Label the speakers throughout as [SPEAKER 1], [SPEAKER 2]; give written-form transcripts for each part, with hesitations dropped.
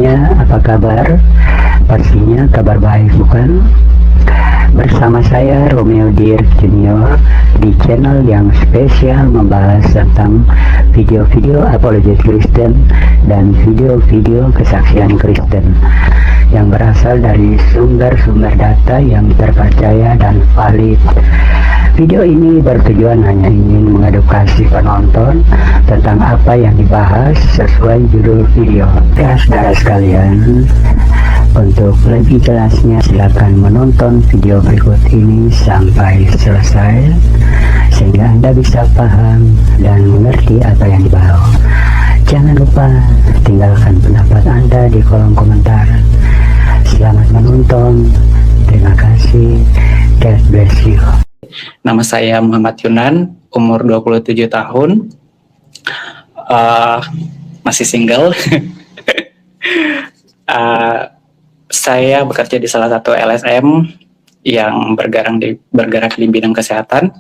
[SPEAKER 1] semuanya, apa kabar? Pastinya kabar baik, bukan? Bersama saya Romeo Dirk Junior di channel yang spesial membahas tentang video-video apologet Kristen dan video-video kesaksian Kristen yang berasal dari sumber-sumber data yang terpercaya dan valid. Video ini bertujuan hanya ingin mengedukasi penonton tentang apa yang dibahas sesuai judul video. Ya, saudara sekalian, untuk lebih jelasnya silakan menonton video berikut ini sampai selesai sehingga Anda bisa paham dan mengerti apa yang dibahas. Jangan lupa tinggalkan pendapat Anda di kolom komentar. Selamat menonton. Terima kasih. God bless you.
[SPEAKER 2] Nama saya Muhammad Yunan, umur 27 tahun, masih single. Saya bekerja di salah satu LSM yang bergerak di bidang kesehatan.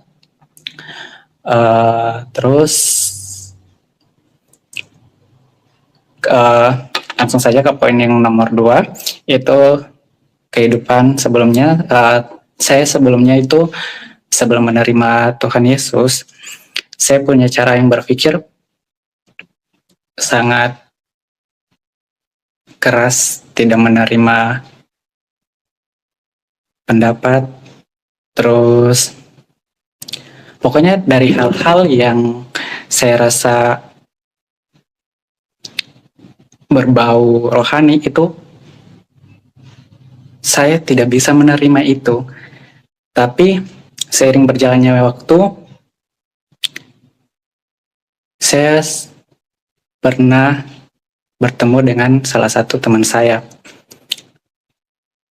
[SPEAKER 2] Langsung saja ke poin yang nomor 2, yaitu kehidupan sebelumnya. Saya sebelumnya itu, sebelum menerima Tuhan Yesus, saya punya cara yang berpikir sangat keras, tidak menerima pendapat, terus pokoknya dari hal-hal yang saya rasa berbau rohani itu, saya tidak bisa menerima itu. Tapi seiring berjalannya waktu, saya pernah bertemu dengan salah satu teman saya.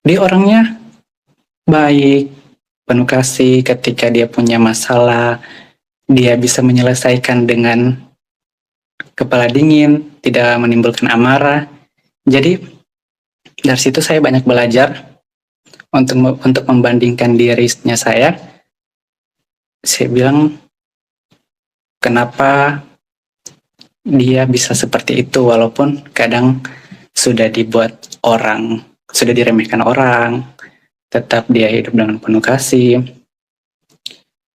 [SPEAKER 2] Dia orangnya baik, penuh kasih. Ketika dia punya masalah, dia bisa menyelesaikan dengan kepala dingin, tidak menimbulkan amarah. Jadi dari situ saya banyak belajar untuk membandingkan dirinya saya. Saya bilang, kenapa dia bisa seperti itu walaupun kadang sudah dibuat orang, sudah diremehkan orang, tetap dia hidup dengan penuh kasih.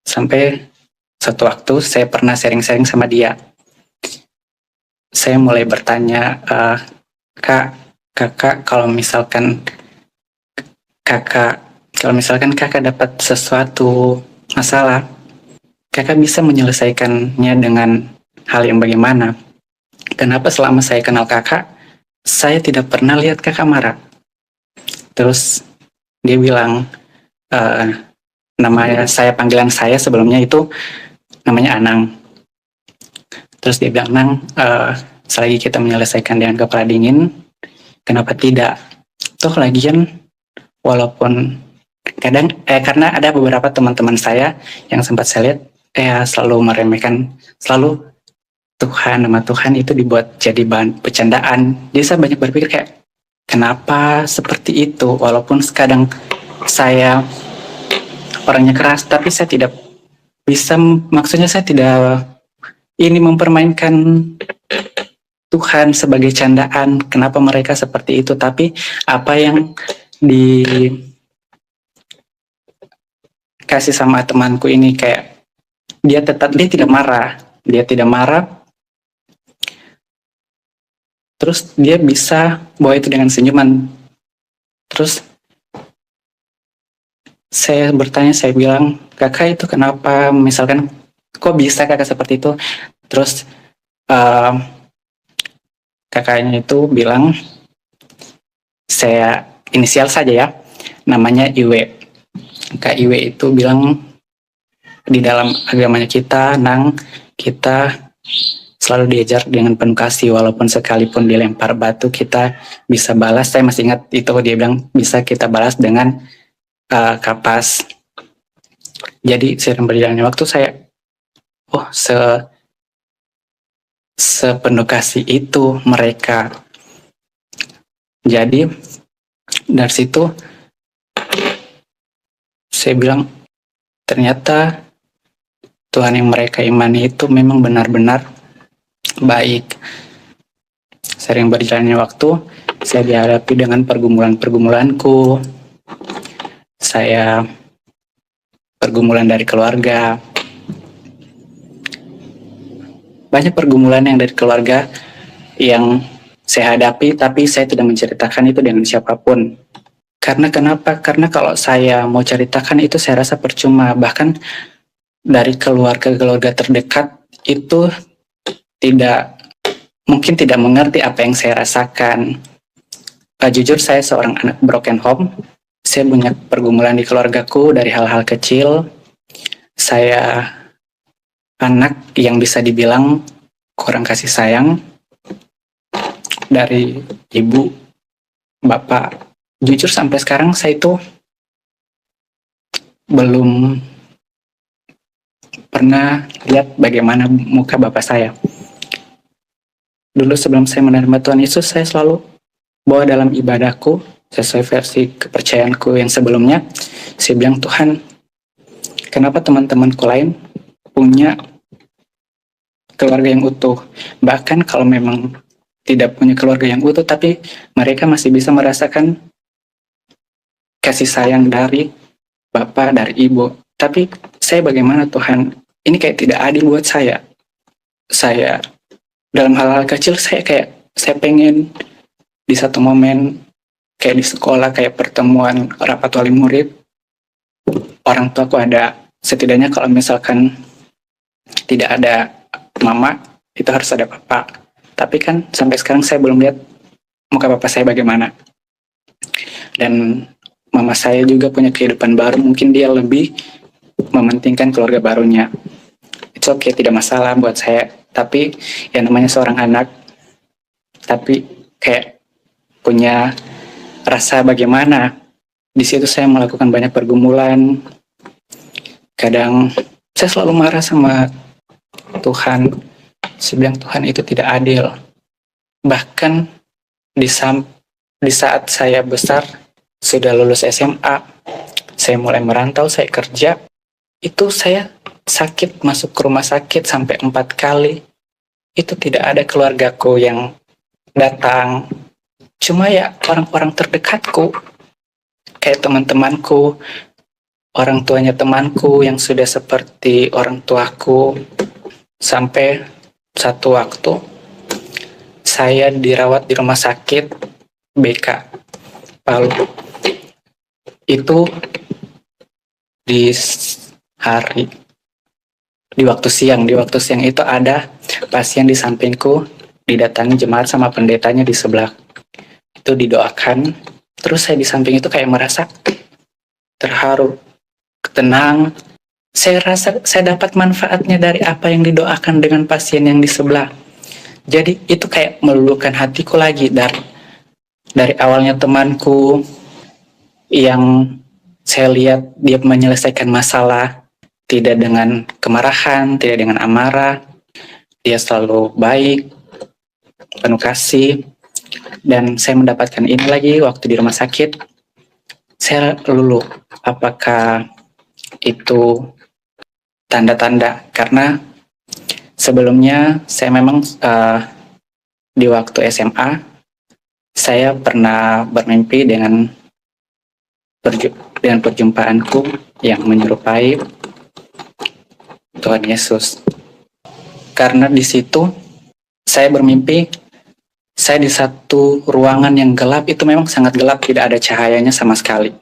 [SPEAKER 2] Sampai suatu waktu saya pernah sharing-sharing sama dia. Saya mulai bertanya, kakak, kalau misalkan kakak dapat sesuatu masalah, kakak bisa menyelesaikannya dengan hal yang bagaimana? Kenapa selama saya kenal kakak, saya tidak pernah lihat kakak marah? Terus dia bilang, namanya saya, panggilan saya sebelumnya itu namanya Anang. Terus dia bilang, Nang, selagi kita menyelesaikan dengan kepala dingin, kenapa tidak? Toh lagian, walaupun kadang, karena ada beberapa teman-teman saya yang sempat saya lihat, selalu meremehkan, selalu Tuhan, nama Tuhan itu dibuat jadi bahan bercandaan. Jadi saya banyak berpikir kayak, kenapa seperti itu? Walaupun kadang saya orangnya keras, tapi saya tidak bisa, maksudnya saya tidak ini mempermainkan Tuhan sebagai candaan. Kenapa mereka seperti itu? Tapi apa yang dikasih sama temanku ini, kayak dia tidak marah, terus dia bisa bawa itu dengan senyuman. Terus saya bertanya, saya bilang, kakak itu kenapa, misalkan kok bisa kakak seperti itu? Terus kakaknya itu bilang, saya inisial saja ya, namanya Iwe. Kak Iwe itu bilang, di dalam agamanya kita, Nang, kita selalu diajar dengan penuh kasih, walaupun sekalipun dilempar batu kita bisa balas. Saya masih ingat itu, dia bilang bisa kita balas dengan kapas. Jadi seiring berjalannya waktu saya, sepenuh kasih itu mereka. Jadi dari situ saya bilang, ternyata Tuhan yang mereka imani itu memang benar-benar baik. Sering berjalannya waktu, Saya dihadapi dengan pergumulan-pergumulanku, saya pergumulan dari keluarga, banyak pergumulan yang dari keluarga yang saya hadapi, tapi saya tidak menceritakan itu dengan siapapun. Karena kenapa? Karena kalau saya mau ceritakan itu saya rasa percuma. Bahkan dari keluarga-keluarga terdekat itu mungkin tidak mengerti apa yang saya rasakan. Jujur saya seorang anak broken home. Saya punya pergumulan di keluargaku dari hal-hal kecil. Saya anak yang bisa dibilang kurang kasih sayang dari ibu, bapak. Jujur sampai sekarang saya itu belum pernah lihat bagaimana muka bapak saya. Dulu sebelum saya menerima Tuhan Yesus, saya selalu bawa dalam ibadahku sesuai versi kepercayaanku yang sebelumnya. Saya bilang, Tuhan, kenapa teman-temanku lain punya keluarga yang utuh? Bahkan kalau memang tidak punya keluarga yang utuh, tapi mereka masih bisa merasakan kasih sayang dari bapak, dari ibu. Tapi saya bagaimana Tuhan? Ini kayak tidak adil buat saya. Saya dalam hal-hal kecil saya pengen di satu momen kayak di sekolah, kayak pertemuan rapat wali murid, orang tuaku ada. Setidaknya kalau misalkan tidak ada mama, itu harus ada papa. Tapi kan sampai sekarang saya belum lihat muka papa saya bagaimana. Dan mama saya juga punya kehidupan baru, mungkin dia lebih mementingkan keluarga barunya. It's okay, tidak masalah buat saya. Tapi yang namanya seorang anak, tapi kayak punya rasa bagaimana. Di situ saya melakukan banyak pergumulan. Kadang saya selalu marah sama Tuhan. Saya bilang Tuhan itu tidak adil. Bahkan di saat saya besar, sudah lulus SMA, saya mulai merantau, saya kerja, itu saya sakit, masuk ke rumah sakit sampai 4 kali. Itu tidak ada keluargaku yang datang. Cuma ya orang-orang terdekatku, kayak teman-temanku, orang tuanya temanku yang sudah seperti orang tuaku. Sampai satu waktu saya dirawat di rumah sakit BK Palu. Itu di waktu siang itu ada pasien di sampingku, didatangi jemaat sama pendetanya di sebelah. Itu didoakan. Terus saya di samping itu kayak merasa terharu, tenang. Saya rasa saya dapat manfaatnya dari apa yang didoakan dengan pasien yang di sebelah. Jadi itu kayak meluluhkan hatiku lagi dari awalnya temanku yang saya lihat dia menyelesaikan masalah tidak dengan kemarahan, tidak dengan amarah. Dia selalu baik, penuh kasih. Dan saya mendapatkan ini lagi waktu di rumah sakit. Saya luluh, apakah itu tanda-tanda? Karena sebelumnya saya memang di waktu SMA, saya pernah bermimpi dengan perjumpaanku yang menyerupai Tuhan Yesus. Karena di situ saya bermimpi, saya di satu ruangan yang gelap, itu memang sangat gelap, tidak ada cahayanya sama sekali.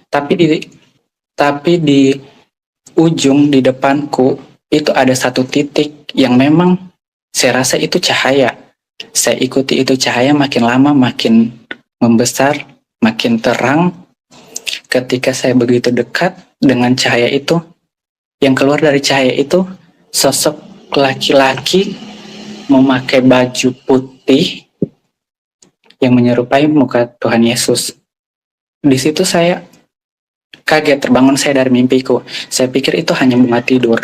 [SPEAKER 2] Tapi di ujung di depanku itu ada satu titik yang memang saya rasa itu cahaya. Saya ikuti itu cahaya, makin lama makin membesar, makin terang. Ketika saya begitu dekat dengan cahaya itu, yang keluar dari cahaya itu sosok laki-laki memakai baju putih yang menyerupai muka Tuhan Yesus. Di situ saya kaget, terbangun saya dari mimpiku. Saya pikir itu hanya bunga tidur.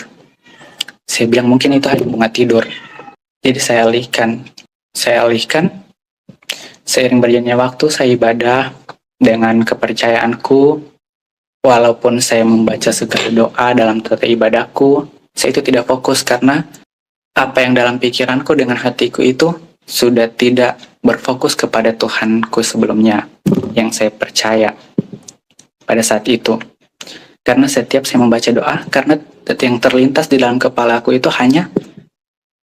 [SPEAKER 2] Saya bilang mungkin itu hanya bunga tidur. Jadi saya alihkan. Seiring berjalannya waktu saya ibadah dengan kepercayaanku. Walaupun saya membaca segala doa dalam tata ibadahku, saya itu tidak fokus karena apa yang dalam pikiranku dengan hatiku itu sudah tidak berfokus kepada Tuhanku sebelumnya yang saya percaya pada saat itu. Karena setiap saya membaca doa, karena yang terlintas di dalam kepala aku itu hanya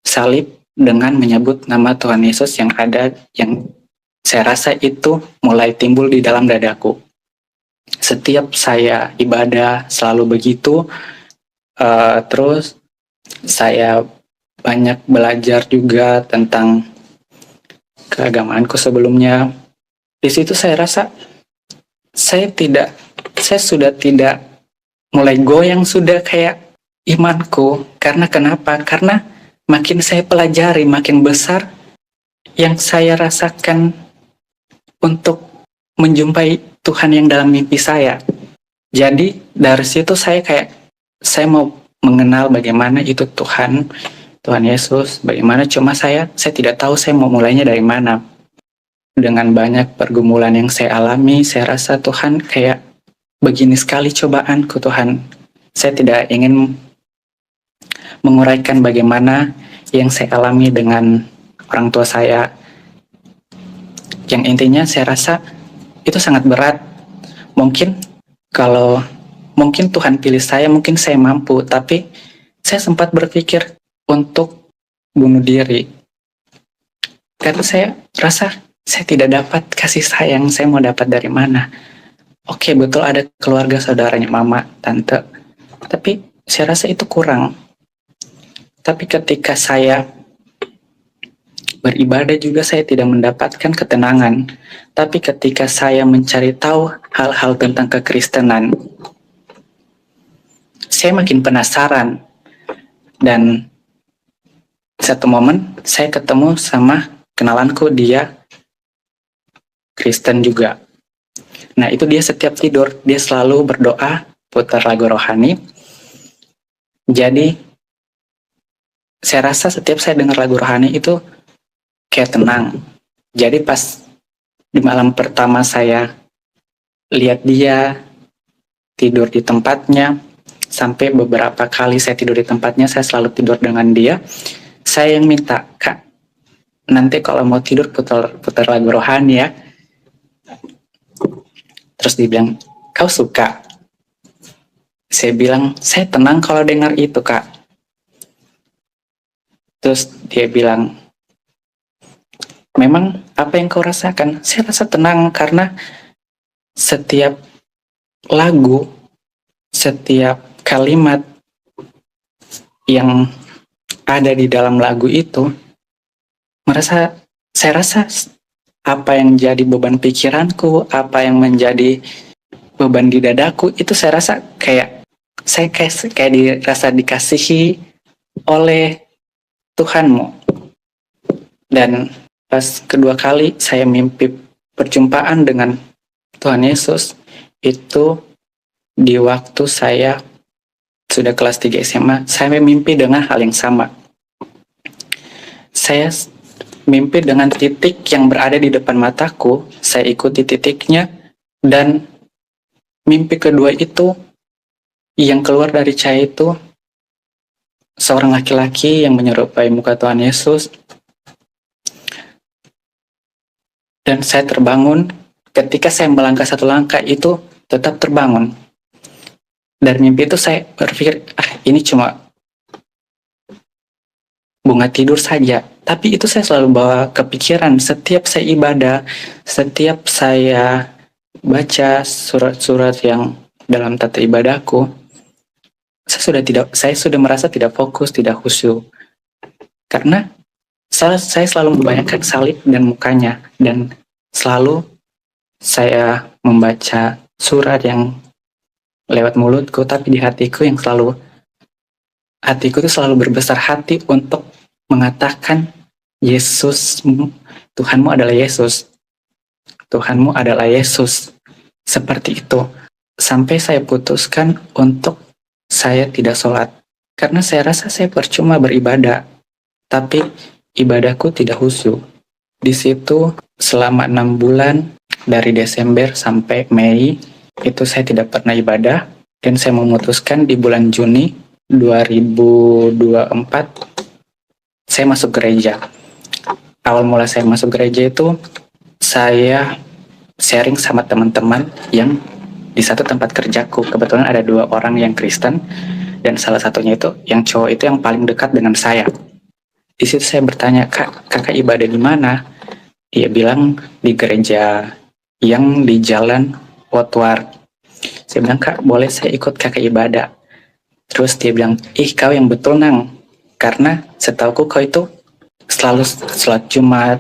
[SPEAKER 2] salib dengan menyebut nama Tuhan Yesus yang ada, yang saya rasa itu mulai timbul di dalam dadaku. Setiap saya ibadah selalu begitu. Terus saya banyak belajar juga tentang keagamaanku sebelumnya. Di situ saya rasa saya sudah tidak mulai goyang sudah kayak imanku. Karena kenapa? Karena makin saya pelajari, makin besar yang saya rasakan untuk menjumpai Tuhan yang dalam mimpi saya. Jadi dari situ saya mau mengenal bagaimana itu Tuhan Yesus, bagaimana, cuma saya tidak tahu saya mau mulainya dari mana. Dengan banyak pergumulan yang saya alami, saya rasa Tuhan kayak begini sekali cobaanku Tuhan. Saya tidak ingin menguraikan bagaimana yang saya alami dengan orang tua saya. Yang intinya saya rasa itu sangat berat. Mungkin Tuhan pilih saya, mungkin saya mampu, tapi saya sempat berpikir untuk bunuh diri. Karena saya rasa saya tidak dapat kasih sayang, saya mau dapat dari mana? Oke, betul ada keluarga saudaranya, mama, tante. Tapi saya rasa itu kurang. Tapi ketika saya beribadah juga saya tidak mendapatkan ketenangan. Tapi ketika saya mencari tahu hal-hal tentang kekristenan, saya makin penasaran. Dan satu momen saya ketemu sama kenalanku, dia Kristen juga. Nah itu dia setiap tidur, dia selalu berdoa, putar lagu rohani. Jadi saya rasa setiap saya dengar lagu rohani itu kayak tenang. Jadi pas di malam pertama saya lihat dia tidur di tempatnya, sampai beberapa kali saya tidur di tempatnya, saya selalu tidur dengan dia. Saya yang minta, Kak, nanti kalau mau tidur putar lagu rohani ya. Terus dia bilang, kau suka? Saya bilang, saya tenang kalau dengar itu, Kak. Terus dia bilang, memang apa yang kau rasakan? Saya rasa tenang karena setiap lagu, setiap kalimat yang ada di dalam lagu itu, saya rasa apa yang jadi beban pikiranku, apa yang menjadi beban di dadaku, itu saya rasa kayak dirasa dikasihi oleh Tuhanmu. Dan pas kedua kali saya mimpi perjumpaan dengan Tuhan Yesus, itu di waktu saya sudah kelas 3 SMA, saya mimpi dengan hal yang sama. Saya mimpi dengan titik yang berada di depan mataku, saya ikuti titiknya, dan mimpi kedua itu, yang keluar dari cahaya itu, seorang laki-laki yang menyerupai muka Tuhan Yesus. Dan saya terbangun, ketika saya melangkah satu langkah itu tetap terbangun. Dari mimpi itu saya berpikir, ini cuma bunga tidur saja. Tapi itu saya selalu bawa kepikiran setiap saya ibadah, setiap saya baca surat-surat yang dalam tata ibadahku, saya sudah merasa tidak fokus, tidak khusyuk. Karena saya selalu membayangkan salib dan mukanya, dan selalu saya membaca surat yang lewat mulutku, tapi di hatiku hatiku itu selalu berbesar hati untuk mengatakan Yesus, Tuhanmu adalah Yesus. Tuhanmu adalah Yesus. Seperti itu. Sampai saya putuskan untuk saya tidak sholat. Karena saya rasa saya percuma beribadah. Tapi ibadahku tidak khusyuk. Di situ selama 6 bulan, dari Desember sampai Mei, itu saya tidak pernah ibadah. Dan saya memutuskan di bulan Juni 2024, saya masuk gereja. awal mula saya masuk gereja itu, saya sharing sama teman-teman yang di satu tempat kerjaku. Kebetulan ada 2 orang yang Kristen, dan salah satunya itu, yang cowok itu yang paling dekat dengan saya. Di situ saya bertanya, kakak ibadah di mana? Dia bilang di gereja yang di Jalan Wotwar. Saya bilang, kak boleh saya ikut kakak ibadah? Terus dia bilang, ih kau yang betul nang, karena setauku kau itu selalu sholat Jumat,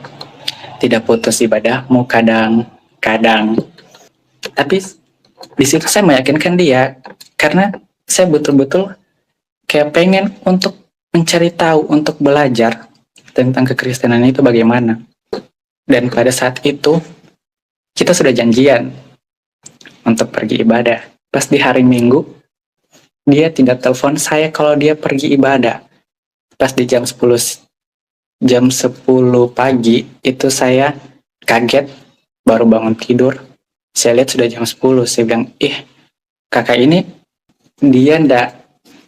[SPEAKER 2] tidak putus ibadahmu kadang-kadang. Tapi di situ saya meyakinkan dia, karena saya betul-betul kayak pengen untuk mencari tahu, untuk belajar tentang kekristenan itu bagaimana. Dan pada saat itu kita sudah janjian untuk pergi ibadah. Pas di hari Minggu, dia tidak telepon saya kalau dia pergi ibadah. Pas di jam 10 pagi itu saya kaget, baru bangun tidur. Saya lihat sudah jam 10. Saya bilang, kakak ini dia ndak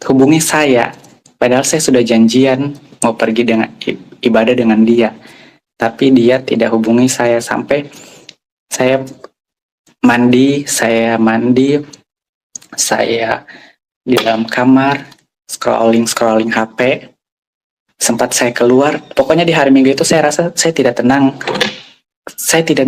[SPEAKER 2] hubungi saya. Padahal saya sudah janjian mau pergi dengan ibadah dengan dia. Tapi dia tidak hubungi saya sampai saya mandi, saya di dalam kamar, scrolling HP. Sempat saya keluar. Pokoknya di hari Minggu itu saya rasa saya tidak tenang. Saya tidak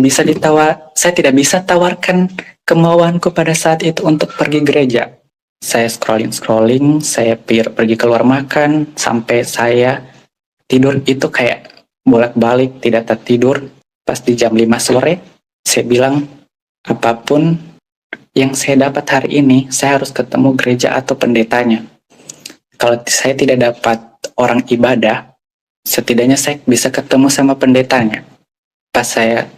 [SPEAKER 2] bisa tawarkan kemauanku pada saat itu untuk pergi gereja. Saya scrolling, saya pergi keluar makan, sampai saya tidur itu kayak bolak-balik, tidak tertidur. Pas di jam 5 sore, saya bilang, apapun yang saya dapat hari ini, saya harus ketemu gereja atau pendetanya. Kalau saya tidak dapat orang ibadah, setidaknya saya bisa ketemu sama pendetanya. Pas saya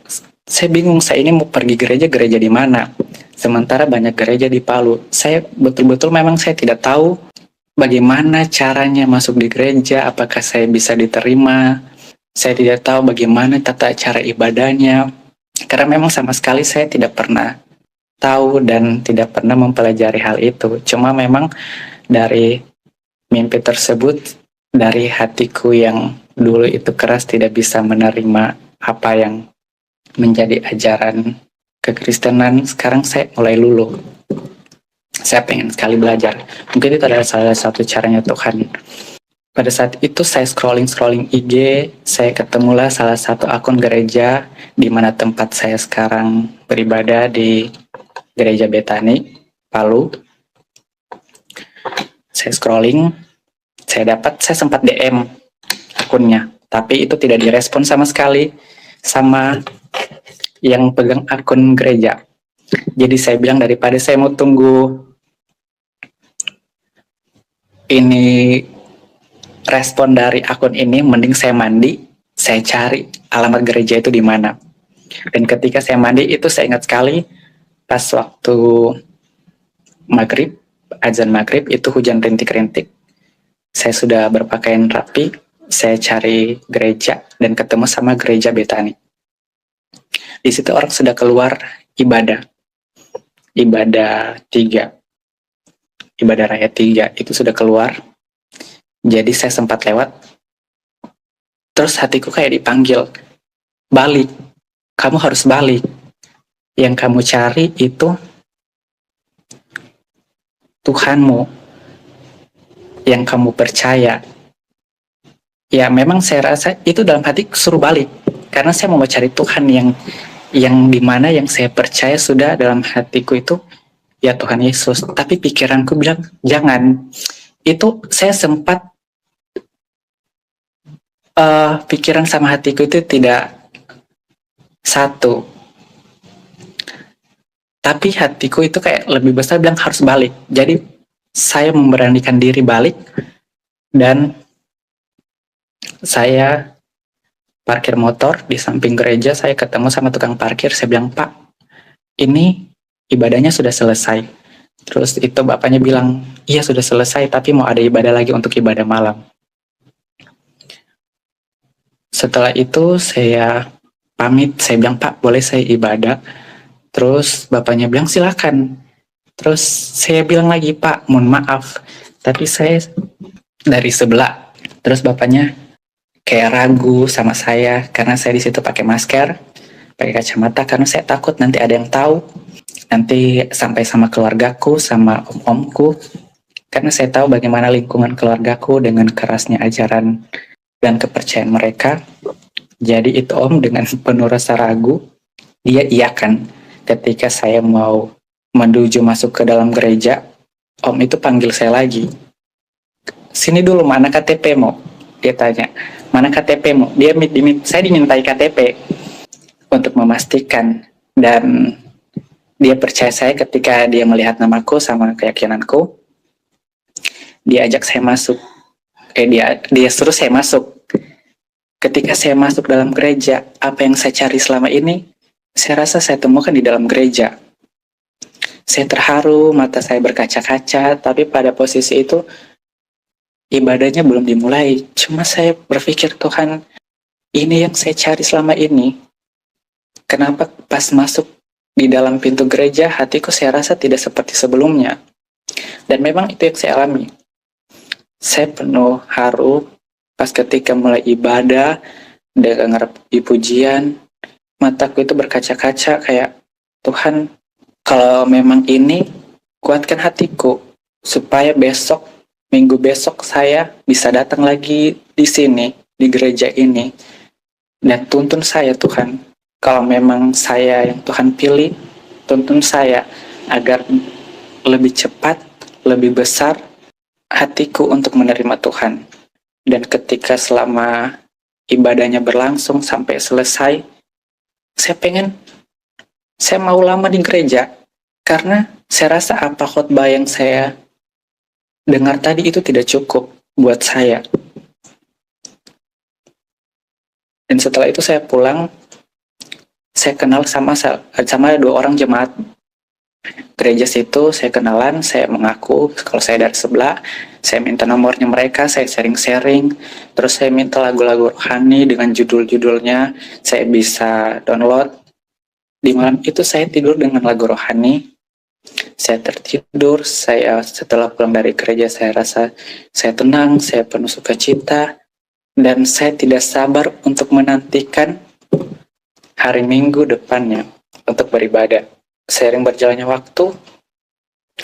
[SPEAKER 2] bingung, saya ini mau pergi gereja di mana? Sementara banyak gereja di Palu. Saya betul-betul memang saya tidak tahu bagaimana caranya masuk di gereja, apakah saya bisa diterima. Saya tidak tahu bagaimana tata cara ibadahnya, karena memang sama sekali saya tidak pernah tahu dan tidak pernah mempelajari hal itu. Cuma memang dari mimpi tersebut, dari hatiku yang dulu itu keras tidak bisa menerima apa yang menjadi ajaran kekristenan, sekarang saya mulai luluh. Saya pengen sekali belajar. Mungkin itu adalah salah satu caranya Tuhan. Pada saat itu saya scrolling IG, saya ketemulah salah satu akun gereja di mana tempat saya sekarang beribadah, di Gereja Betani, Palu. Saya scrolling, saya sempat DM akunnya, tapi itu tidak direspon sama sekali sama yang pegang akun gereja. Jadi saya bilang, daripada saya mau tunggu ini respon dari akun ini, mending saya mandi, saya cari alamat gereja itu di mana. Dan ketika saya mandi itu saya ingat sekali, pas waktu maghrib, azan maghrib itu hujan rintik-rintik. Saya sudah berpakaian rapi, saya cari gereja dan ketemu sama Gereja Betani. Di situ orang sudah keluar ibadah 3, ibadah raya 3 itu sudah keluar. Jadi saya sempat lewat, terus hatiku kayak dipanggil, balik, kamu harus balik. Yang kamu cari itu Tuhanmu, yang kamu percaya. Ya memang saya rasa itu dalam hati suruh balik, karena saya mau mencari Tuhan yang dimana yang saya percaya sudah dalam hatiku itu ya Tuhan Yesus. Tapi pikiranku bilang jangan. Itu saya sempat pikiran sama hatiku itu tidak satu. Tapi hatiku itu kayak lebih besar bilang harus balik. Jadi saya memberanikan diri balik dan saya parkir motor di samping gereja. Saya ketemu sama tukang parkir. Saya bilang, Pak, ini ibadahnya sudah selesai. Terus itu bapaknya bilang, iya sudah selesai, tapi mau ada ibadah lagi untuk ibadah malam. Setelah itu saya pamit, saya bilang, Pak, boleh saya ibadah? Terus bapaknya bilang, silakan. Terus saya bilang lagi, Pak, mohon maaf, tapi saya dari sebelah. Terus bapaknya, kayak ragu sama saya karena saya di situ pakai masker, pakai kacamata karena saya takut nanti ada yang tahu, nanti sampai sama keluargaku, sama om-omku, karena saya tahu bagaimana lingkungan keluargaku dengan kerasnya ajaran dan kepercayaan mereka. Jadi itu om dengan penuh rasa ragu, dia iyakan ketika saya mau menuju masuk ke dalam gereja. Om itu panggil saya lagi, sini dulu, mana KTP-mu? Dia tanya, mana KTP-mu? Saya dimintai KTP untuk memastikan, dan dia percaya saya ketika dia melihat namaku sama keyakinanku. Dia ajak saya masuk. Dia suruh saya masuk. Ketika saya masuk dalam gereja, apa yang saya cari selama ini, saya rasa saya temukan di dalam gereja. Saya terharu, mata saya berkaca-kaca, tapi pada posisi itu ibadahnya belum dimulai. Cuma saya berpikir, Tuhan, ini yang saya cari selama ini. Kenapa pas masuk di dalam pintu gereja, hatiku saya rasa tidak seperti sebelumnya. Dan memang itu yang saya alami. Saya penuh haru pas ketika mulai ibadah, dengar pujian, mataku itu berkaca-kaca kayak, Tuhan, kalau memang ini, kuatkan hatiku supaya minggu besok saya bisa datang lagi di sini, di gereja ini, dan tuntun saya, Tuhan. Kalau memang saya yang Tuhan pilih, tuntun saya agar lebih cepat, lebih besar hatiku untuk menerima Tuhan. Dan ketika selama ibadahnya berlangsung sampai selesai, saya mau lama di gereja, karena saya rasa apa khotbah yang saya dengar tadi itu tidak cukup buat saya. Dan setelah itu saya pulang, saya kenal sama dua orang jemaat gereja situ. Saya kenalan, saya mengaku kalau saya dari sebelah, saya minta nomornya mereka, saya sharing-sharing, terus saya minta lagu-lagu rohani dengan judul-judulnya, saya bisa download. Di malam itu saya tidur dengan lagu rohani, saya tertidur. Setelah pulang dari gereja, saya rasa saya tenang, saya penuh sukacita, dan saya tidak sabar untuk menantikan hari Minggu depannya untuk beribadah. Seiring berjalannya waktu,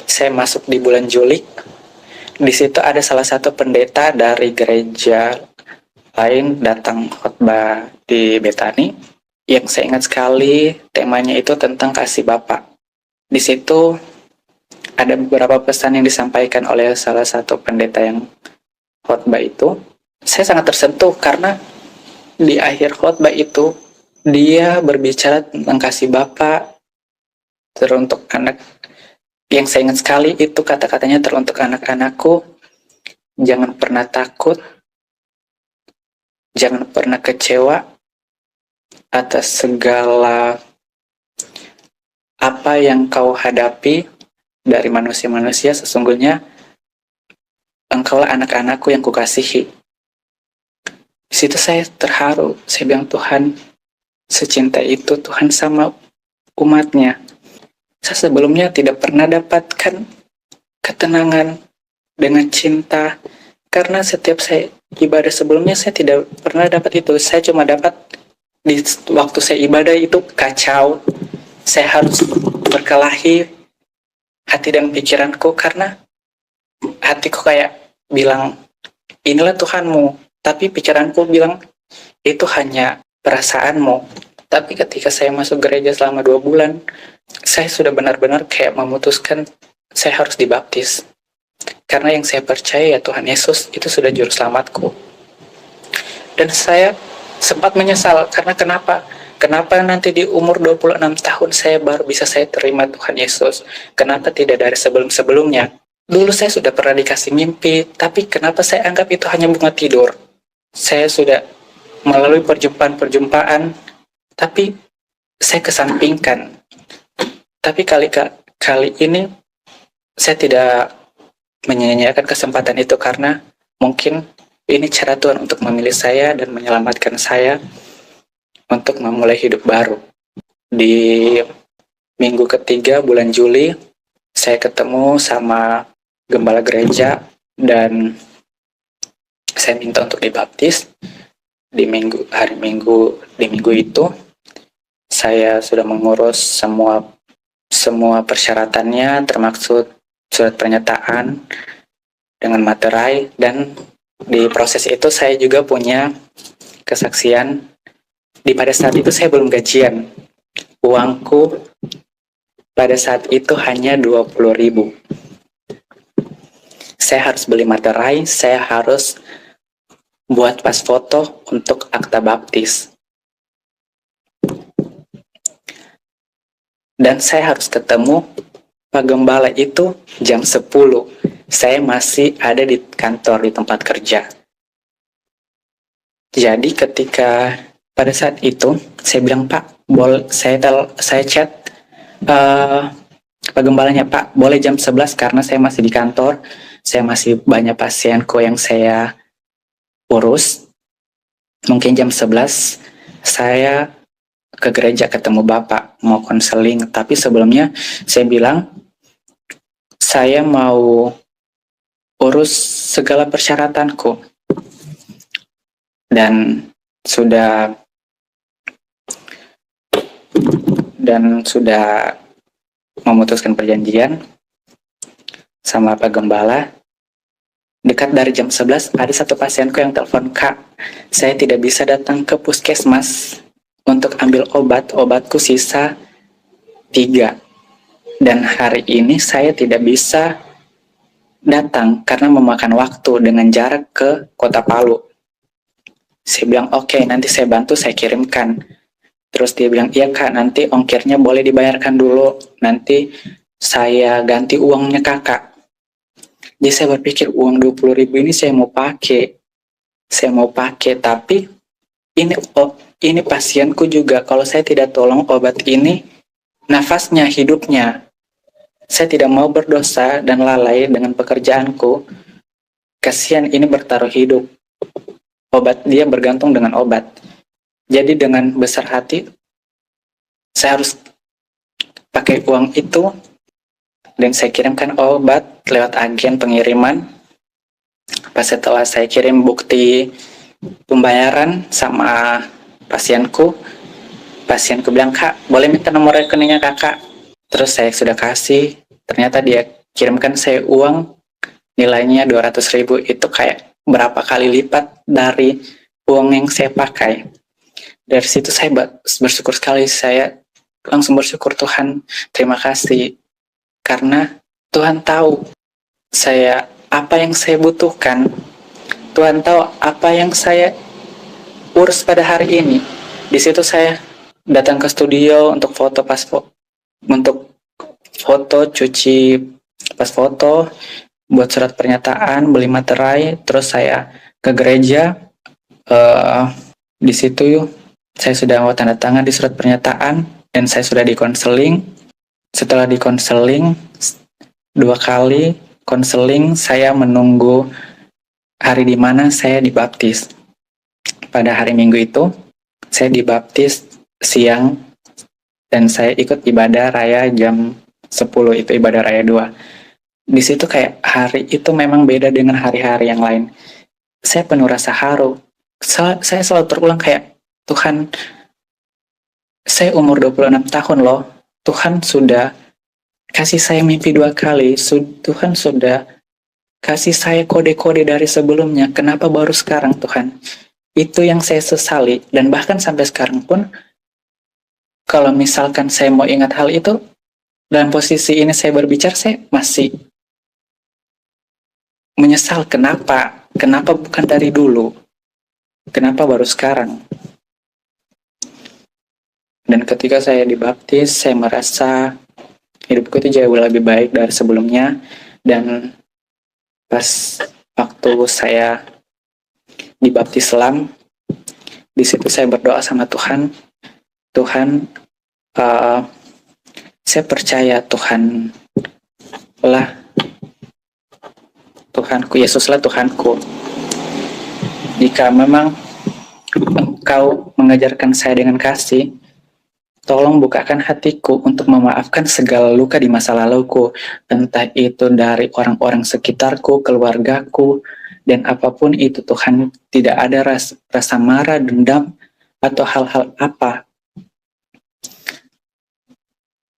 [SPEAKER 2] saya masuk di bulan Juli. Di situ ada salah satu pendeta dari gereja lain datang khotbah di Betani. Yang saya ingat sekali, temanya itu tentang kasih Bapa. Di situ ada beberapa pesan yang disampaikan oleh salah satu pendeta yang khotbah itu. Saya sangat tersentuh karena di akhir khotbah itu dia berbicara tentang kasih Bapa teruntuk anak. Yang saya ingat sekali itu kata-katanya, teruntuk anak-anakku, jangan pernah takut, jangan pernah kecewa atas segala apa yang kau hadapi dari manusia-manusia. Sesungguhnya engkaulah anak-anakku yang kukasihi. Di situ saya terharu. Saya bilang, Tuhan secinta itu Tuhan sama umatnya. Saya sebelumnya tidak pernah dapatkan ketenangan dengan cinta, karena setiap saya ibadah sebelumnya saya tidak pernah dapat itu. Saya cuma dapat di waktu saya ibadah itu kacau. Saya harus berkelahi hati dan pikiranku, karena hatiku kayak bilang, inilah Tuhanmu, tapi pikiranku bilang, itu hanya perasaanmu. Tapi ketika saya masuk gereja selama 2 bulan, saya sudah benar-benar kayak memutuskan saya harus dibaptis. Karena yang saya percaya ya Tuhan Yesus itu sudah juru selamatku. Dan saya sempat menyesal, karena kenapa nanti di umur 26 tahun saya baru bisa saya terima Tuhan Yesus. Kenapa tidak dari sebelum-sebelumnya? Dulu saya sudah pernah dikasih mimpi, tapi kenapa saya anggap itu hanya bunga tidur? Saya sudah melalui perjumpaan-perjumpaan, tapi saya kesampingkan. Tapi kali ini saya tidak menyia-nyiakan kesempatan itu, karena mungkin ini cara Tuhan untuk memilih saya dan menyelamatkan saya untuk memulai hidup baru. Di minggu ketiga bulan Juli, saya ketemu sama gembala gereja dan saya minta untuk dibaptis. di minggu itu saya sudah mengurus semua persyaratannya, termaksud surat pernyataan dengan materai, dan di proses itu saya juga punya kesaksian. Pada saat itu saya belum gajian, uangku pada saat itu hanya 20.000. Saya harus beli materai, saya harus buat pas foto untuk akta baptis. Dan saya harus ketemu Pak Gembala itu jam 10. Saya masih ada di kantor, di tempat kerja. Jadi ketika pada saat itu saya bilang, Pak, saya chat Pak Gembalanya, Pak, boleh jam 11 karena saya masih di kantor, saya masih banyak pasienku yang saya urus. Mungkin jam 11 saya ke gereja ketemu Bapak, mau konseling. Tapi sebelumnya saya bilang, saya mau urus segala persyaratanku. Dan sudah memutuskan perjanjian sama Pak Gembala. Dekat dari jam 11 ada satu pasienku yang telepon, Kak, saya tidak bisa datang ke puskesmas untuk ambil obatku sisa 3. Dan hari ini saya tidak bisa datang karena memakan waktu dengan jarak ke Kota Palu. Saya bilang, oke, nanti saya bantu, saya kirimkan. Terus dia bilang, iya Kak, nanti ongkirnya boleh dibayarkan dulu, nanti saya ganti uangnya Kakak. Jadi saya berpikir, uang 20.000 ini saya mau pakai, tapi ini pasienku juga, kalau saya tidak tolong obat ini, nafasnya, hidupnya, saya tidak mau berdosa dan lalai dengan pekerjaanku. Kasihan, ini bertaruh hidup. Obat dia bergantung dengan obat. Jadi dengan besar hati, saya harus pakai uang itu dan saya kirimkan obat lewat agen pengiriman. Pas setelah saya kirim bukti pembayaran sama pasienku bilang, Kak, boleh minta nomor rekeningnya Kakak? Terus saya sudah kasih, ternyata dia kirimkan saya uang nilainya 200.000. Itu kayak berapa kali lipat dari uang yang saya pakai. Dari situ saya bersyukur sekali, saya langsung bersyukur, Tuhan, terima kasih. Karena Tuhan tahu apa yang saya butuhkan. Tuhan tahu apa yang saya urus pada hari ini. Di situ saya datang ke studio untuk cuci pas foto, buat surat pernyataan, beli materai, terus saya ke gereja. Di situ saya sudah mau tanda tangan di surat pernyataan dan saya sudah dikonseling. Setelah dikonseling 2 kali konseling, saya menunggu hari di mana saya dibaptis. Pada hari Minggu itu saya dibaptis siang dan saya ikut ibadah raya jam 10, itu ibadah raya 2. Di situ kayak hari itu memang beda dengan hari-hari yang lain. Saya penuh rasa haru. Saya selalu terulang kayak, Tuhan, saya umur 26 tahun loh. Tuhan sudah kasih saya mimpi 2 kali. Tuhan sudah kasih saya kode-kode dari sebelumnya. Kenapa baru sekarang, Tuhan? Itu yang saya sesali. Dan bahkan sampai sekarang pun, kalau misalkan saya mau ingat hal itu, dalam posisi ini saya berbicara, saya masih menyesal. Kenapa bukan dari dulu, kenapa baru sekarang. Dan ketika saya dibaptis, saya merasa hidupku itu jauh lebih baik dari sebelumnya. Dan pas waktu saya dibaptis selam, di situ saya berdoa sama Tuhan, saya percaya Tuhanku, Yesuslah Tuhanku. Jika memang Engkau mengajarkan saya dengan kasih, tolong bukakan hatiku untuk memaafkan segala luka di masa laluku, entah itu dari orang-orang sekitarku, keluargaku, Dan apapun itu Tuhan, tidak ada rasa marah, dendam, atau hal-hal apa.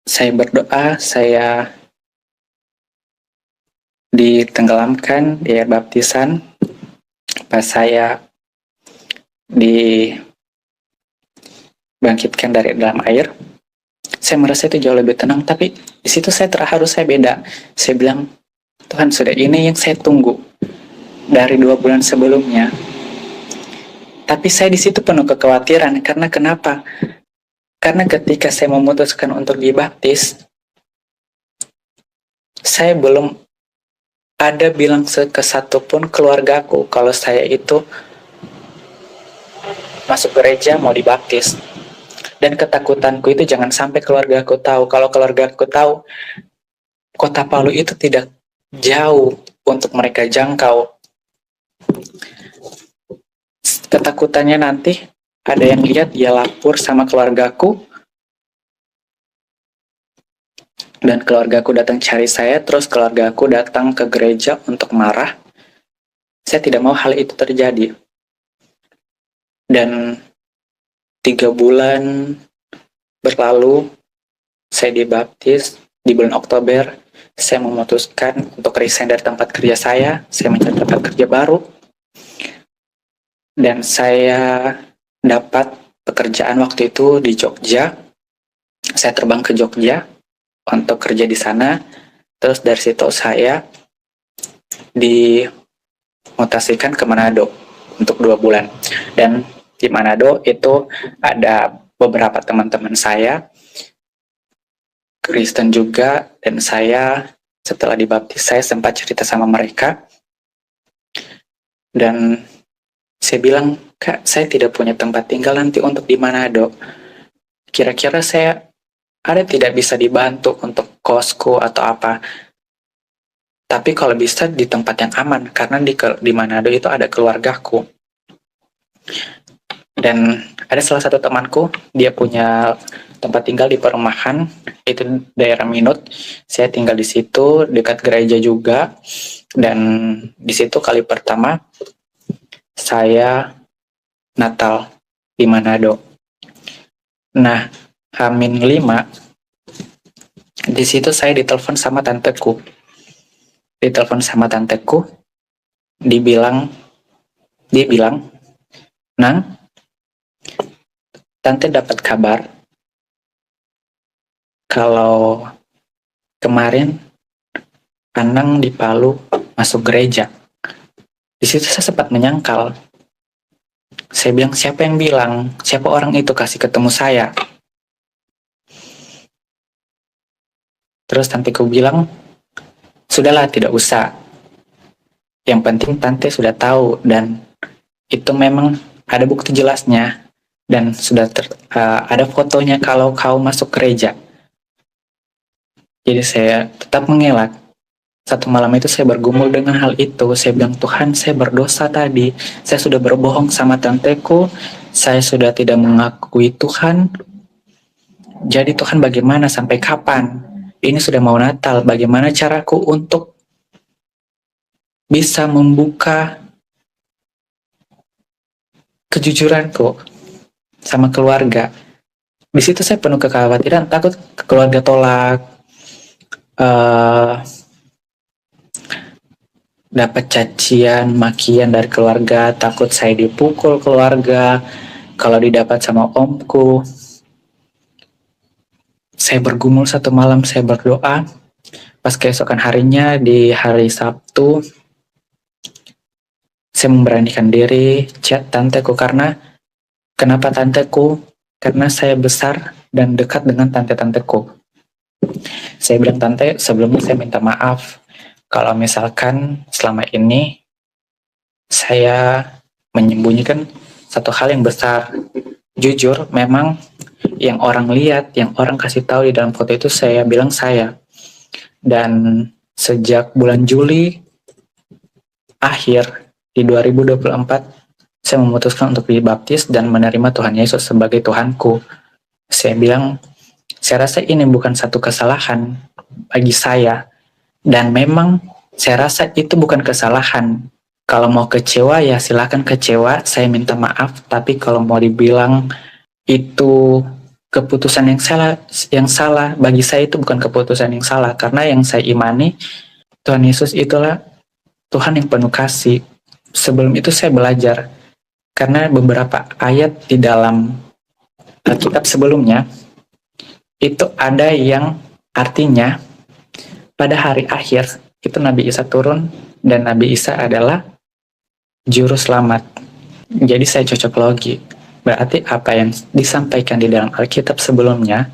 [SPEAKER 2] Saya berdoa, saya ditenggelamkan di air baptisan, pas saya dibangkitkan dari dalam air, saya merasa itu jauh lebih tenang. Tapi di situ saya terharu, saya beda. Saya bilang, Tuhan, sudah ini yang saya tunggu dari 2 bulan sebelumnya. Tapi saya di situ penuh kekhawatiran. Karena kenapa? Karena ketika saya memutuskan untuk dibaptis, saya belum ada bilang ke satupun keluargaku kalau saya itu masuk gereja mau dibaptis. Dan ketakutanku itu jangan sampai keluargaku tahu. Kalau keluargaku tahu, kota Palu itu tidak jauh untuk mereka jangkau. Ketakutannya nanti ada yang lihat dia lapor sama keluargaku, dan keluargaku datang cari saya, terus keluargaku datang ke gereja untuk marah. Saya tidak mau hal itu terjadi. Dan 3 bulan berlalu, saya dibaptis di bulan Oktober. Saya memutuskan untuk resign dari tempat kerja saya mencari tempat kerja baru. Dan saya dapat pekerjaan waktu itu di Jogja. Saya terbang ke Jogja untuk kerja di sana. Terus dari situ saya dimutasikan ke Manado untuk 2 bulan. Dan di Manado itu ada beberapa teman-teman saya, Kristen juga, dan saya setelah dibaptis saya sempat cerita sama mereka. Dan saya bilang, Kak, saya tidak punya tempat tinggal nanti untuk di Manado. Kira-kira saya tidak bisa dibantu untuk kosku atau apa. Tapi kalau bisa di tempat yang aman, karena di Manado itu ada keluargaku. Dan ada salah satu temanku, dia punya tempat tinggal di perumahan, itu daerah Minut. Saya tinggal di situ, dekat gereja juga. Dan di situ kali pertama saya Natal di Manado. Nah, H-5 di situ saya ditelepon sama tanteku. Dia bilang, Nang, tante dapat kabar kalau kemarin Anang di Palu masuk gereja. Di situ saya sempat menyangkal. Saya bilang, siapa yang bilang? Siapa orang itu kasih ketemu saya? Terus tanteku bilang, sudahlah, tidak usah. Yang penting tante sudah tahu, dan itu memang ada bukti jelasnya, dan sudah ada fotonya kalau kau masuk gereja. Jadi saya tetap mengelak. Satu malam itu saya bergumul dengan hal itu. Saya bilang, Tuhan, saya berdosa tadi. Saya sudah berbohong sama tanteku. Saya sudah tidak mengakui Tuhan. Jadi Tuhan, bagaimana, sampai kapan? Ini sudah mau Natal. Bagaimana caraku untuk bisa membuka kejujuranku sama keluarga? Di situ saya penuh kekhawatiran, takut keluarga tolak, dapat cacian, makian dari keluarga, takut saya dipukul keluarga kalau didapat sama omku. Saya bergumul satu malam, saya berdoa. Pas keesokan harinya, di hari Sabtu, saya memberanikan diri chat tanteku. Kenapa tanteku? Karena saya besar dan dekat dengan tante-tanteku. Saya bilang, tante, sebelumnya saya minta maaf kalau misalkan selama ini saya menyembunyikan satu hal yang besar. Jujur, memang yang orang lihat, yang orang kasih tahu di dalam foto itu saya bilang saya. Dan sejak bulan Juli akhir di 2024, saya memutuskan untuk dibaptis dan menerima Tuhan Yesus sebagai Tuhanku. Saya bilang, saya rasa ini bukan satu kesalahan bagi saya. Dan memang saya rasa itu bukan kesalahan Kalau mau kecewa ya silakan kecewa, saya minta maaf. Tapi kalau mau dibilang itu keputusan yang salah bagi saya itu bukan keputusan yang salah, karena yang saya imani Tuhan Yesus itulah Tuhan yang penuh kasih. Sebelum itu saya belajar karena beberapa ayat di dalam Alkitab sebelumnya itu ada yang artinya pada hari akhir itu Nabi Isa turun dan Nabi Isa adalah juru selamat. Jadi saya cocok logi. Berarti apa yang disampaikan di dalam Alkitab sebelumnya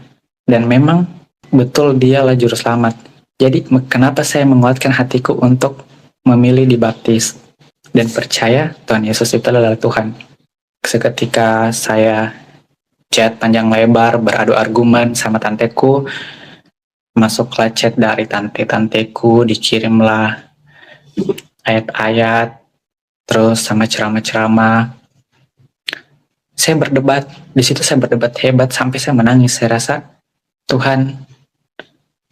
[SPEAKER 2] dan memang betul dialah juru selamat. Jadi kenapa saya menguatkan hatiku untuk memilih dibaptis dan percaya Tuhan Yesus itu adalah Tuhan. Seketika saya chat panjang lebar beradu argumen sama tanteku, masuklah chat dari tante-tanteku, dikirimlah ayat-ayat terus sama ceramah-ceramah. Saya berdebat, di situ saya berdebat hebat sampai saya menangis. Saya rasa Tuhan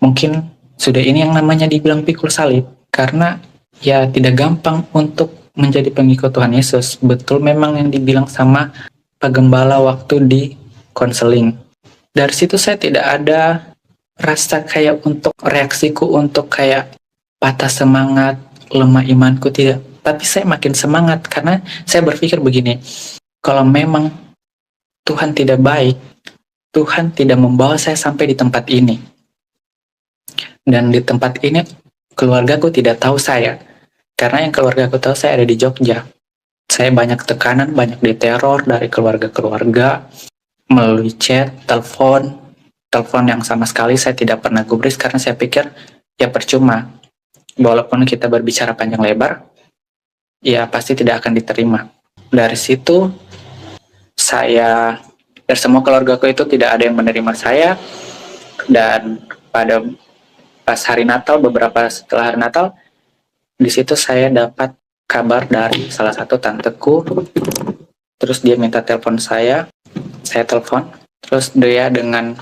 [SPEAKER 2] mungkin sudah ini yang namanya dibilang pikul salib, karena ya tidak gampang untuk menjadi pengikut Tuhan Yesus. Betul memang yang dibilang sama Pak Gembala waktu di konseling. Dari situ saya tidak ada rasa kayak untuk reaksiku untuk kayak patah semangat, lemah imanku, tidak. Tapi saya makin semangat karena saya berpikir begini, kalau memang Tuhan tidak baik, Tuhan tidak membawa saya sampai di tempat ini. Dan di tempat ini keluargaku tidak tahu saya. Karena yang keluargaku tahu saya ada di Jogja. Saya banyak tekanan, banyak diteror dari keluarga-keluarga melalui chat, telepon yang sama sekali saya tidak pernah gubris karena saya pikir ya percuma. Walaupun kita berbicara panjang lebar, ya pasti tidak akan diterima. Dari situ saya dan semua keluargaku itu tidak ada yang menerima saya. Dan pada pas hari Natal, beberapa setelah hari Natal, di situ saya dapat kabar dari salah satu tanteku. Terus dia minta telepon saya telepon. Terus dia dengan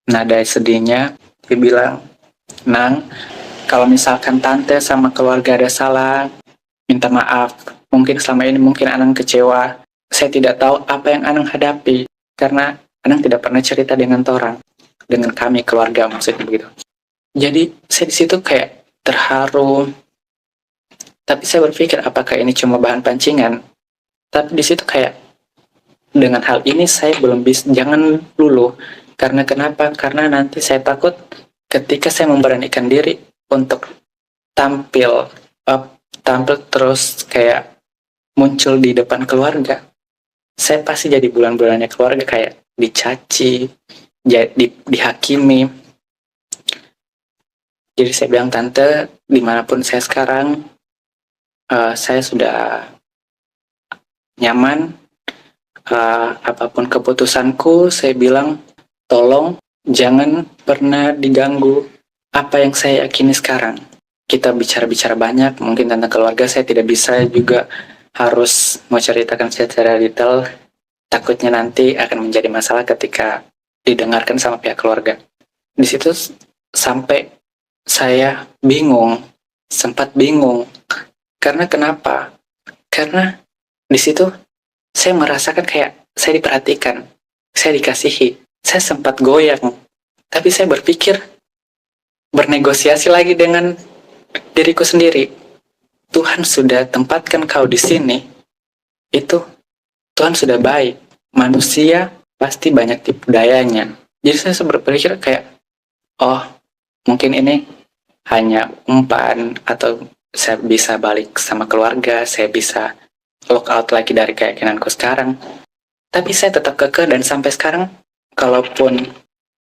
[SPEAKER 2] nada sedihnya, dia bilang, "Nang, kalau misalkan tante sama keluarga ada salah, minta maaf. Mungkin selama ini mungkin Anang kecewa. Saya tidak tahu apa yang Anang hadapi, karena Anang tidak pernah cerita dengan orang, dengan kami keluarga maksudnya begitu." Jadi saya di situ kayak terharu. Tapi saya berpikir apakah ini cuma bahan pancingan? Tapi di situ kayak dengan hal ini saya belum bisa, jangan luluh. Karena kenapa? Karena nanti saya takut ketika saya memberanikan diri untuk tampil terus kayak muncul di depan keluarga, saya pasti jadi bulan-bulannya keluarga kayak dicaci, dihakimi. Jadi saya bilang, "Tante, dimanapun saya sekarang, saya sudah nyaman. Apapun keputusanku," saya bilang, "tolong jangan pernah diganggu apa yang saya yakini sekarang. Kita bicara-bicara banyak, mungkin tentang keluarga saya tidak bisa juga harus menceritakan secara detail. Takutnya nanti akan menjadi masalah ketika didengarkan sama pihak keluarga." Di situ sampai saya bingung, sempat bingung. Karena kenapa? Karena di situ saya merasakan kayak saya diperhatikan, saya dikasihi, saya sempat goyang. Tapi saya berpikir, bernegosiasi lagi dengan diriku sendiri. Tuhan sudah tempatkan kau di sini, itu Tuhan sudah baik. Manusia pasti banyak tipu dayanya. Jadi saya berpikir kayak, oh mungkin ini hanya umpan, atau saya bisa balik sama keluarga, saya bisa lock out lagi dari keyakinanku sekarang. Tapi saya tetap kekeh, dan sampai sekarang kalaupun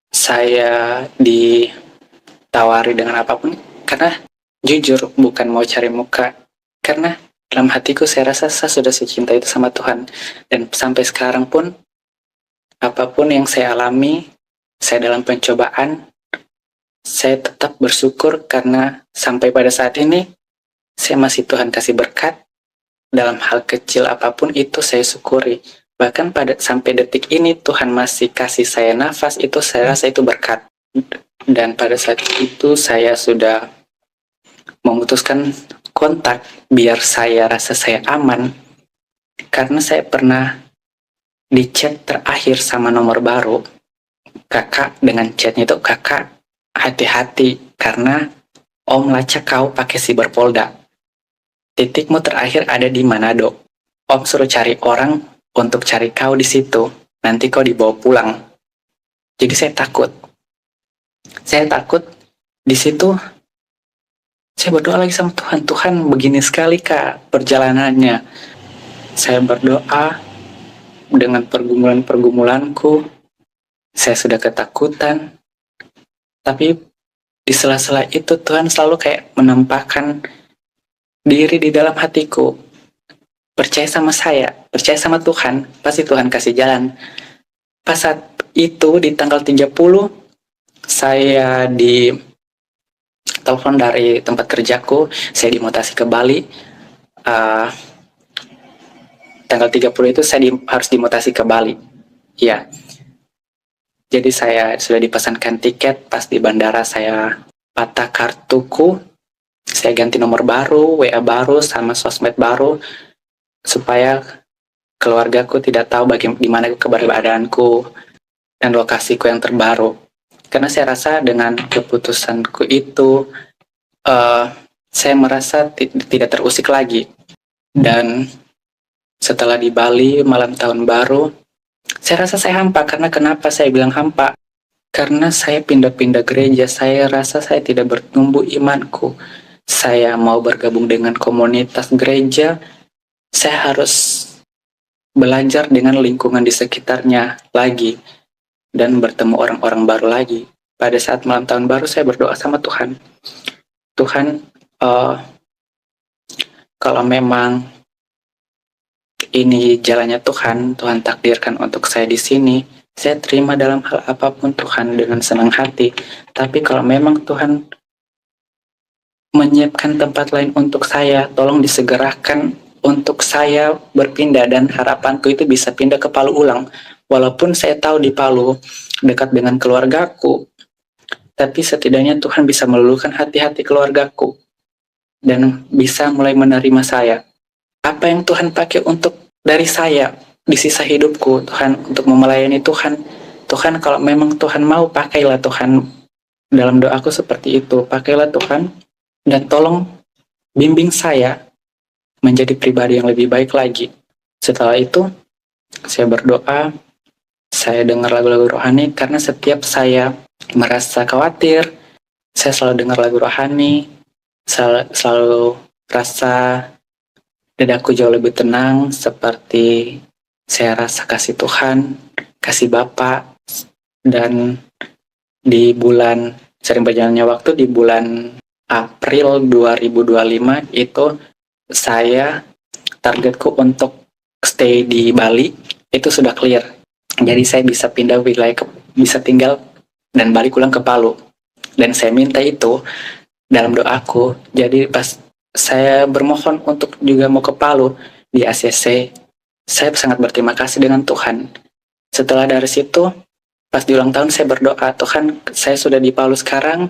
[SPEAKER 2] saya ditawari dengan apapun, karena jujur bukan mau cari muka, karena dalam hatiku saya rasa saya sudah secinta itu sama Tuhan. Dan sampai sekarang pun apapun yang saya alami, saya dalam pencobaan, saya tetap bersyukur karena sampai pada saat ini saya masih Tuhan kasih berkat. Dalam hal kecil apapun itu saya syukuri. Bahkan sampai detik ini Tuhan masih kasih saya nafas, itu saya rasa itu berkat. Dan pada saat itu saya sudah memutuskan kontak biar saya rasa saya aman, karena saya pernah di chat terakhir sama nomor baru. Kakak dengan chatnya itu, kakak hati-hati karena om lacak kau pakai Cyberpolda. Titikmu terakhir ada di Manado. Om suruh cari orang untuk cari kau di situ. Nanti kau dibawa pulang. Jadi saya takut. Saya takut di situ. Saya berdoa lagi sama Tuhan. Tuhan, begini sekali kak perjalanannya. Saya berdoa dengan pergumulan-pergumulanku. Saya sudah ketakutan. Tapi di sela-sela itu Tuhan selalu kayak menampakkan diri di dalam hatiku. Percaya sama saya, percaya sama Tuhan, pasti Tuhan kasih jalan. Pas saat itu di tanggal 30, saya di telepon dari tempat kerjaku, saya dimutasi ke Bali. Tanggal 30 itu saya harus dimutasi ke Bali. Ya. Jadi saya sudah dipesankan tiket, pas di bandara saya patah kartuku, saya ganti nomor baru, WA baru, sama sosmed baru, supaya keluargaku tidak tahu di mana keberadaanku dan lokasiku yang terbaru. Karena saya rasa dengan keputusanku itu, saya merasa tidak terusik lagi. Dan setelah di Bali malam tahun baru, saya rasa saya hampa. Karena kenapa saya bilang hampa? Karena saya pindah-pindah gereja, saya rasa saya tidak bertumbuh imanku. Saya mau bergabung dengan komunitas gereja, saya harus belajar dengan lingkungan di sekitarnya lagi dan bertemu orang-orang baru lagi. Pada saat malam tahun baru saya berdoa sama Tuhan. Tuhan, kalau memang ini jalannya Tuhan, Tuhan takdirkan untuk saya di sini, saya terima dalam hal apapun Tuhan dengan senang hati. Tapi kalau memang Tuhan menyiapkan tempat lain untuk saya, tolong disegerakan untuk saya berpindah, dan harapanku itu bisa pindah ke Palu ulang. Walaupun saya tahu di Palu dekat dengan keluargaku, tapi setidaknya Tuhan bisa meluluhkan hati-hati keluargaku dan bisa mulai menerima saya. Apa yang Tuhan pakai untuk dari saya di sisa hidupku, Tuhan, untuk melayani Tuhan. Tuhan, kalau memang Tuhan mau, pakailah Tuhan. Dalam doaku seperti itu, pakailah Tuhan, dan tolong bimbing saya menjadi pribadi yang lebih baik lagi. Setelah itu, saya berdoa, saya dengar lagu-lagu rohani, karena setiap saya merasa khawatir, saya selalu dengar lagu rohani, selalu rasa dadaku jauh lebih tenang, seperti saya rasa kasih Tuhan, kasih Bapa. Dan di bulan, sering berjalannya waktu, di bulan April 2025 itu saya targetku untuk stay di Bali itu sudah clear. Jadi saya bisa pindah wilayah, bisa tinggal dan balik pulang ke Palu. Dan saya minta itu dalam doaku. Jadi pas saya bermohon untuk juga mau ke Palu di ACC, saya sangat berterima kasih dengan Tuhan. Setelah dari situ, pas di ulang tahun saya berdoa, Tuhan, saya sudah di Palu sekarang.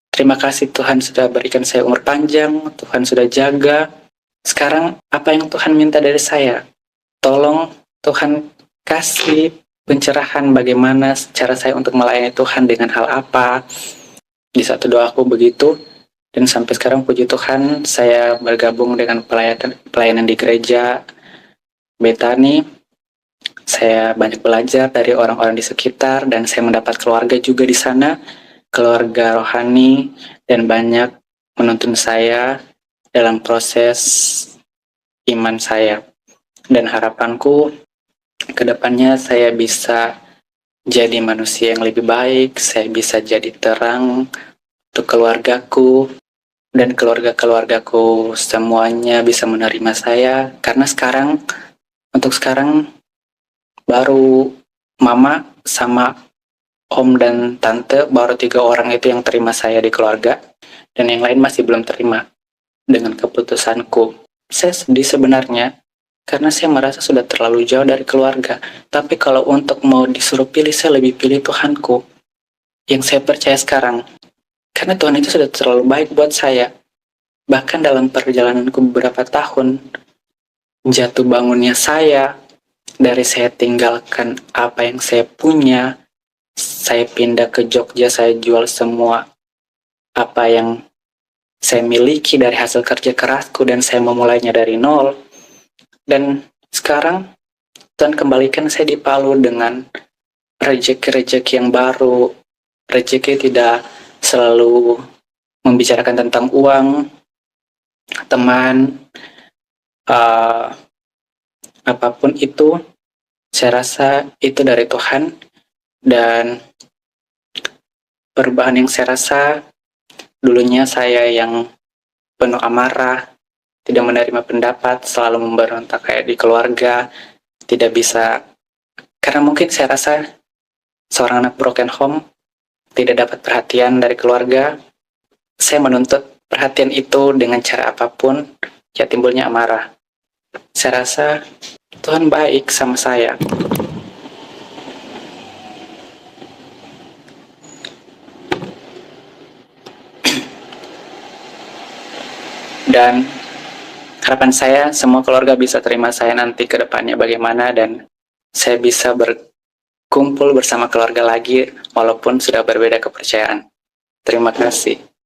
[SPEAKER 2] Terima kasih Tuhan sudah berikan saya umur panjang, Tuhan sudah jaga. Sekarang apa yang Tuhan minta dari saya? Tolong Tuhan kasih pencerahan bagaimana cara saya untuk melayani Tuhan, dengan hal apa. Di satu doaku begitu. Dan sampai sekarang puji Tuhan saya bergabung dengan pelayanan di gereja Betani. Saya banyak belajar dari orang-orang di sekitar, dan saya mendapat keluarga juga di sana, keluarga rohani, dan banyak menuntun saya dalam proses iman saya. Dan harapanku kedepannya saya bisa jadi manusia yang lebih baik, saya bisa jadi terang untuk keluargaku, dan keluarga-keluargaku semuanya bisa menerima saya. Karena untuk sekarang baru mama sama om dan tante, baru 3 orang itu yang terima saya di keluarga, dan yang lain masih belum terima dengan keputusanku. Saya sedih sebenarnya, karena saya merasa sudah terlalu jauh dari keluarga. Tapi kalau untuk mau disuruh pilih, saya lebih pilih Tuhanku yang saya percaya sekarang. Karena Tuhan itu sudah terlalu baik buat saya. Bahkan dalam perjalananku beberapa tahun, jatuh bangunnya saya, dari saya tinggalkan apa yang saya punya, saya pindah ke Jogja, saya jual semua apa yang saya miliki dari hasil kerja kerasku dan saya memulainya dari nol. Dan sekarang Tuhan kembalikan saya di Palu dengan rezeki-rezeki yang baru. Rezeki tidak selalu membicarakan tentang uang, teman, uh, apapun itu. Saya rasa itu dari Tuhan, dan perubahan yang saya rasa, dulunya saya yang penuh amarah, tidak menerima pendapat, selalu memberontak kayak di keluarga, tidak bisa, karena mungkin saya rasa seorang anak broken home, tidak dapat perhatian dari keluarga. Saya menuntut perhatian itu dengan cara apapun, ya timbulnya amarah. Saya rasa Tuhan baik sama saya. Dan harapan saya semua keluarga bisa terima saya nanti ke depannya bagaimana, dan saya bisa berkumpul bersama keluarga lagi walaupun sudah berbeda kepercayaan. Terima kasih.